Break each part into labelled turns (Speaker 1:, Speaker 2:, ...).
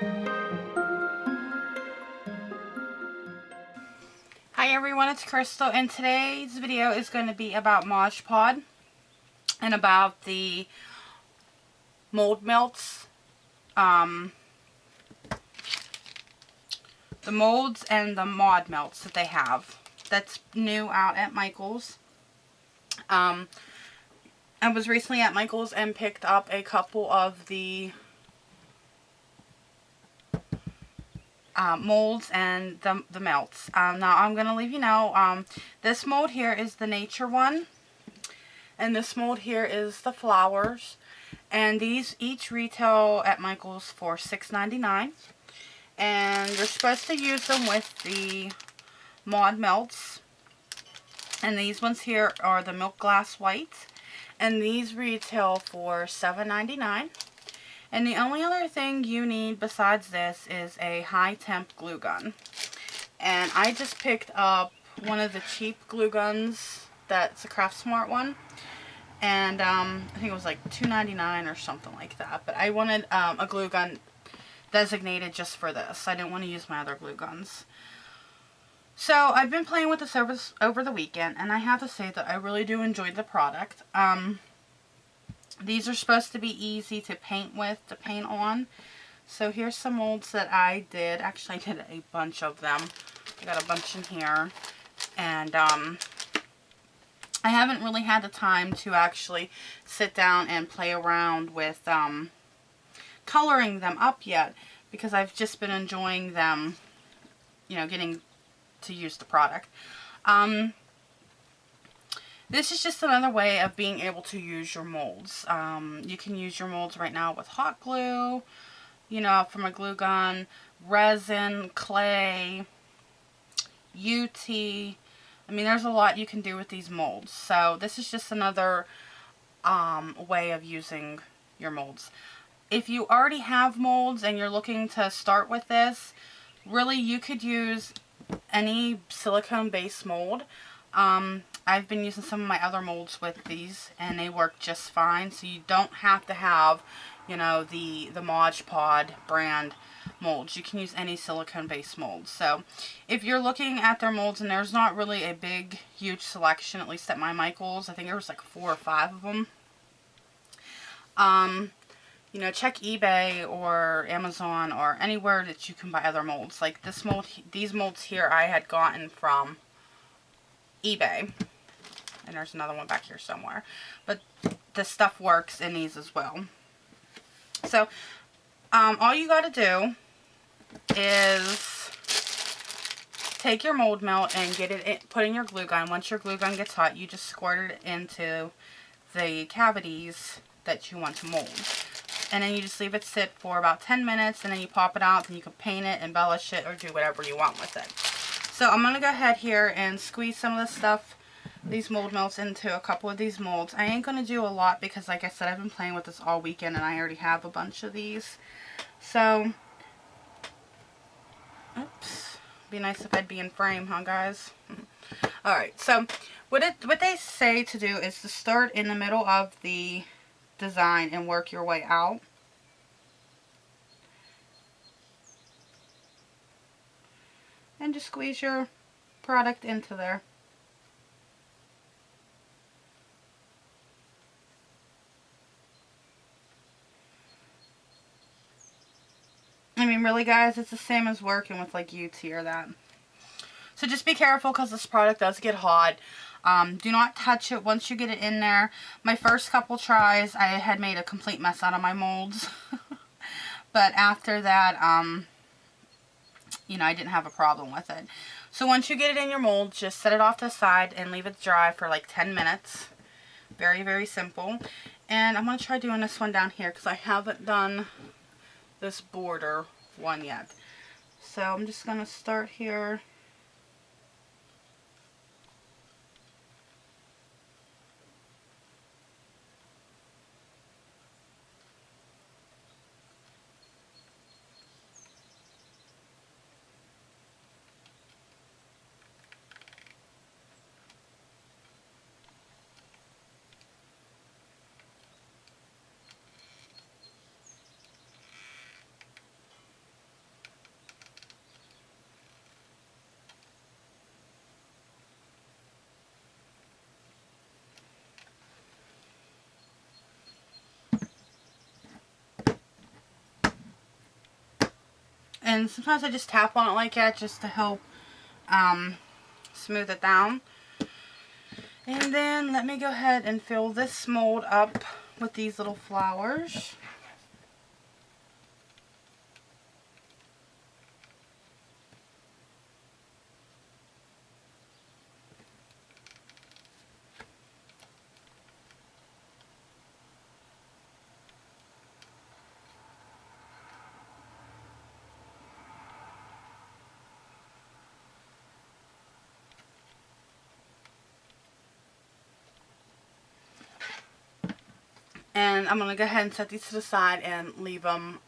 Speaker 1: Hi everyone, it's Crystal, and today's video is going to be about Modpodges and about the mold melts, the molds and the mod melts that they have. That's new out at Michael's. I was recently at Michael's and picked up a couple of the molds and the melts. Now I'm going to leave you know, this mold here is the nature one, and this mold here is the flowers, and these each retail at Michael's for $6.99, and you're supposed to use them with the mod melts. And these ones here are the milk glass white, and these retail for $7.99. And the only other thing you need besides this is a high temp glue gun. And I just picked up one of the cheap glue guns that's a Craft Smart one. And I think it was like $2.99 or something like that. But I wanted a glue gun designated just for this. I didn't want to use my other glue guns. So I've been playing with this over the weekend, and I have to say that I really do enjoy the product. These are supposed to be easy to paint with, to paint on. So here's some molds that I did. Actually, I did a bunch of them. I got a bunch in here. And I haven't really had the time to actually sit down and play around with coloring them up yet, because I've just been enjoying them, you know, getting to use the product. This is just another way of being able to use your molds. You can use your molds right now with hot glue, you know, from a glue gun, resin, clay, UT. I mean, there's a lot you can do with these molds. So this is just another way of using your molds. If you already have molds and you're looking to start with this, really you could use any silicone-based mold. I've been using some of my other molds with these, and they work just fine. So you don't have to have, you know, the Modpodges brand molds. You can use any silicone-based molds. So if you're looking at their molds, and there's not really a big, huge selection, at least at my Michael's. I think there was like 4 or 5 of them. You know, check eBay or Amazon or anywhere that you can buy other molds. Like this mold, these molds here I had gotten from eBay. And there's another one back here somewhere. But the stuff works in these as well. So, all you got to do is take your mold melt and get it in, put in your glue gun. Once your glue gun gets hot, you just squirt it into the cavities that you want to mold. And then you just leave it sit for about 10 minutes, and then you pop it out, and you can paint it, embellish it, or do whatever you want with it. So I'm going to go ahead here and squeeze some of the stuff, these mold melts, into a couple of these molds. I ain't going to do a lot because, like I said, I've been playing with this all weekend, and I already have a bunch of these. So, oops, be nice if I'd be in frame, huh, guys? Alright, so what they say to do is to start in the middle of the design and work your way out. And just squeeze your product into there. I mean, really, guys, it's the same as working with like UT or that. So just be careful because this product does get hot. Do not touch it once you get it in there. My first couple tries, I had made a complete mess out of my molds. But after that, you know, I didn't have a problem with it. So once you get it in your mold, just set it off to the side and leave it dry for like 10 minutes. Very, very simple. And I'm going to try doing this one down here because I haven't done this border one yet. So I'm just going to start here. and sometimes I just tap on it like that just to help smooth it down. And then let me go ahead and fill this mold up with these little flowers. And I'm going to go ahead and set these to the side and leave them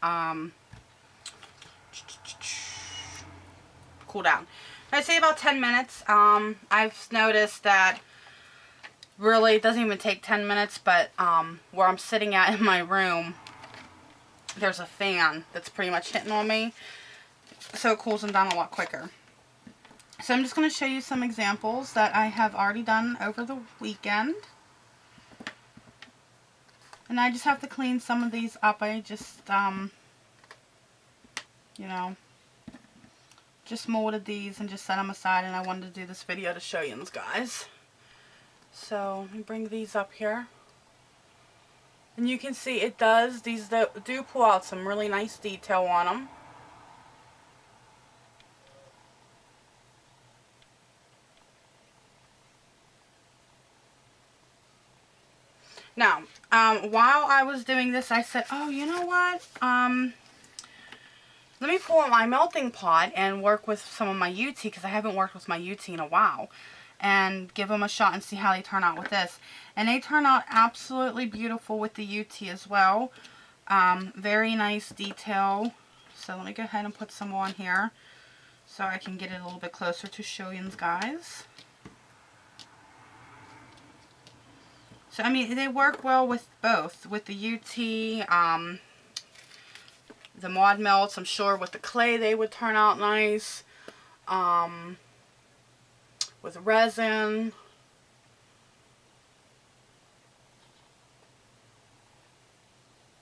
Speaker 1: cool down. I'd say about 10 minutes. I've noticed that really it doesn't even take 10 minutes, but where I'm sitting at in my room, there's a fan that's pretty much hitting on me, so it cools them down a lot quicker. So I'm just going to show you some examples that I have already done over the weekend. And I just have to clean some of these up. I just, you know, just molded these and just set them aside, and I wanted to do this video to show you guys. So, let me bring these up here. And you can see it does, these do pull out some really nice detail on them. Now, while I was doing this, I said, oh, you know what? Let me pull out my melting pot and work with some of my UT, because I haven't worked with my UT in a while. And give them a shot and see how they turn out with this. And they turn out absolutely beautiful with the UT as well. Very nice detail. So let me go ahead and put some on here so I can get it a little bit closer to show you guys. So, I mean, they work well with both. With the UT, the Mod Melts, I'm sure with the clay they would turn out nice. With resin.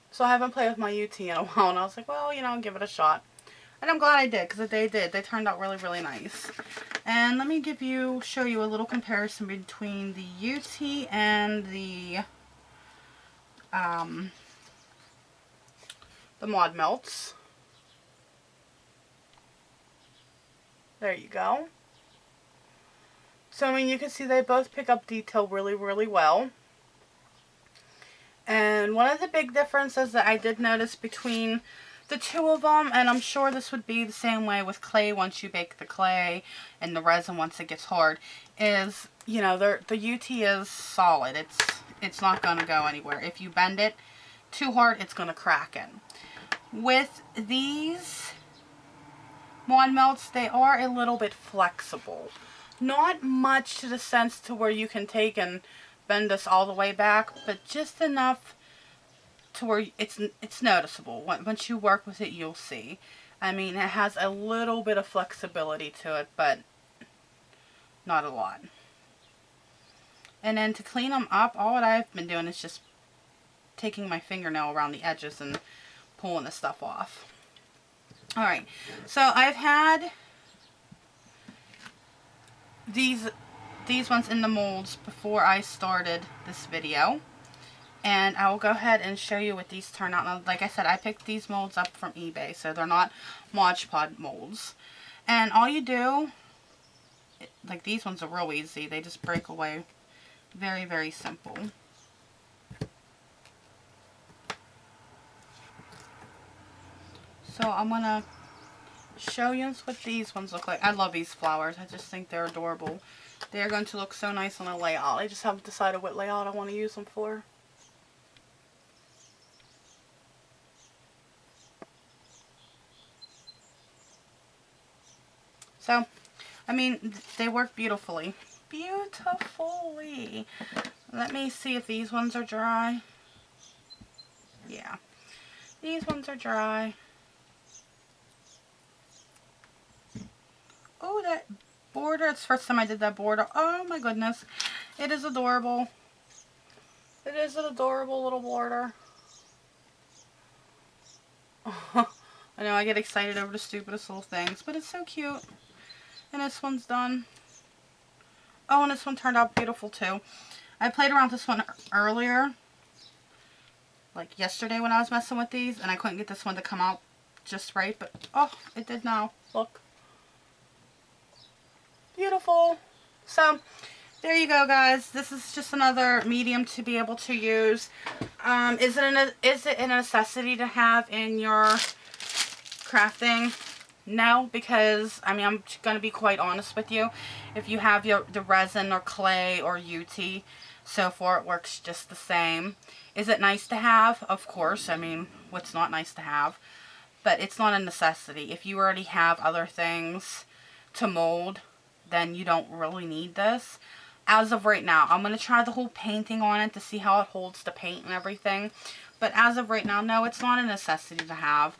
Speaker 1: So I haven't played with my UT in a while, and I was like, well, you know, give it a shot. And I'm glad I did, because they did. They turned out really, really nice. And let me show you a little comparison between the UT and the Mod Melts. There you go. So, I mean, you can see they both pick up detail really, really well. And one of the big differences that I did notice between the two of them, and I'm sure this would be the same way with clay once you bake the clay and the resin once it gets hard, is, you know, the UT is solid. It's not going to go anywhere. If you bend it too hard, it's going to crack in. With these Mod Melts, they are a little bit flexible. Not much to the sense to where you can take and bend this all the way back, but just enough to where it's noticeable. Once you work with it, you'll see. I mean, it has a little bit of flexibility to it, but not a lot. And then to clean them up, all that I've been doing is just taking my fingernail around the edges and pulling the stuff off. Alright, so I've had these ones in the molds before I started this video. And I will go ahead and show you what these turn out. Now, like I said, I picked these molds up from eBay, so they're not Modpodges molds. And all you do, like these ones are real easy. They just break away. Very, very simple. So I'm going to show you what these ones look like. I love these flowers. I just think they're adorable. They're going to look so nice on a layout. I just haven't decided what layout I want to use them for. So, I mean, they work beautifully. Beautifully. Let me see if these ones are dry. Yeah. These ones are dry. Oh, that border. It's the first time I did that border. Oh my goodness. It is adorable. It is an adorable little border. I know I get excited over the stupidest little things, but it's so cute. And this one's done. Oh, and this one turned out beautiful too. I played around with this one earlier, like yesterday when I was messing with these, and I couldn't get this one to come out just right, but oh, it did now. Look. Beautiful. So, there you go, guys. This is just another medium to be able to use. Is it a necessity to have in your crafting? No, because, I mean, I'm going to be quite honest with you. If you have the resin or clay or UT, so far it works just the same. Is it nice to have? Of course. I mean, what's not nice to have? But it's not a necessity. If you already have other things to mold, then you don't really need this. As of right now, I'm going to try the whole painting on it to see how it holds the paint and everything. But as of right now, no, it's not a necessity to have.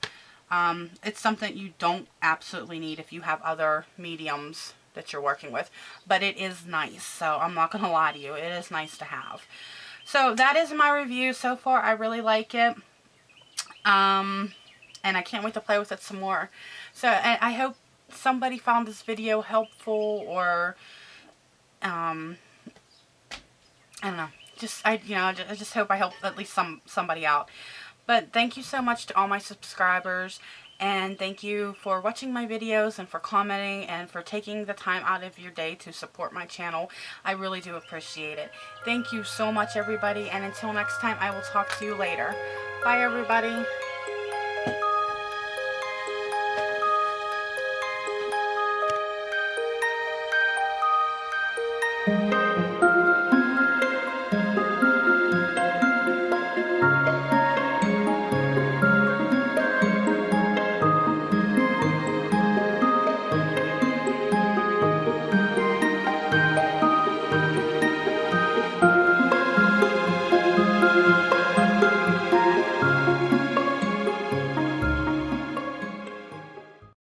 Speaker 1: It's something you don't absolutely need if you have other mediums that you're working with. But it is nice, so I'm not going to lie to you. It is nice to have. So that is my review so far. I really like it. And I can't wait to play with it some more. So I hope somebody found this video helpful, or I don't know. I just hope I helped at least somebody out. But thank you so much to all my subscribers, and thank you for watching my videos and for commenting and for taking the time out of your day to support my channel. I really do appreciate it. Thank you so much, everybody, and until next time, I will talk to you later. Bye, everybody.